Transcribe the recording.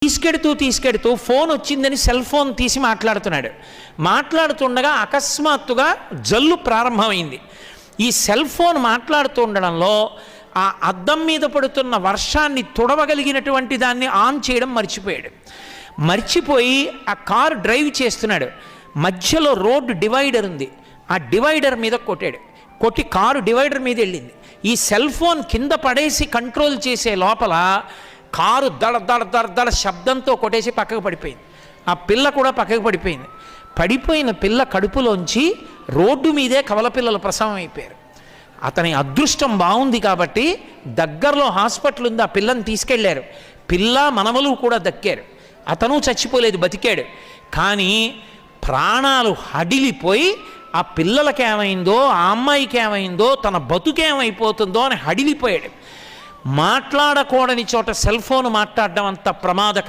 తీసుకెడుతూ phone వచ్చిందని cell phone తీసి మాట్లాడుతుండగా అకస్మాత్తుగా జల్లు ప్రారంభమైంది. ఈ సెల్ ఫోన్ మాట్లాడుతుండడంలో ఆ అద్దం మీద పడుతున్న వర్షాన్ని తుడవగలిగినటువంటి దాన్ని ఆన్ చేయడం మర్చిపోయి ఆ కారు డ్రైవ్ చేస్తున్నాడు. మధ్యలో రోడ్డు డివైడర్ ఉంది, ఆ డివైడర్ మీద కొట్టి కారు డివైడర్ మీద వెళ్ళింది. ఈ సెల్ ఫోన్ కింద పడేసి కంట్రోల్ చేసే లోపల కారు దడ శబ్దంతో కొట్టేసి పక్కకు పడిపోయింది. ఆ పిల్ల కూడా పక్కకు పడిపోయింది. పడిపోయిన పిల్ల కడుపులోంచి రోడ్డు మీదే కవల పిల్లలు ప్రసవం అయిపోయారు. అతని అదృష్టం బాగుంది కాబట్టి దగ్గరలో హాస్పిటల్ ఉంది, ఆ పిల్లని తీసుకెళ్లారు. పిల్ల మనవలు కూడా దక్కారు. అతను చచ్చిపోలేదు, బతికాడు. కానీ ప్రాణాలు హడిలిపోయి ఆ పిల్లలకి ఏమైందో, ఆ అమ్మాయికి ఏమైందో, తన బతుకేమైపోతుందో అని హడిలిపోయాడు. మాట్లాడకూడని చోట సెల్ ఫోన్ మాట్లాడడం అంత ప్రమాదకరం.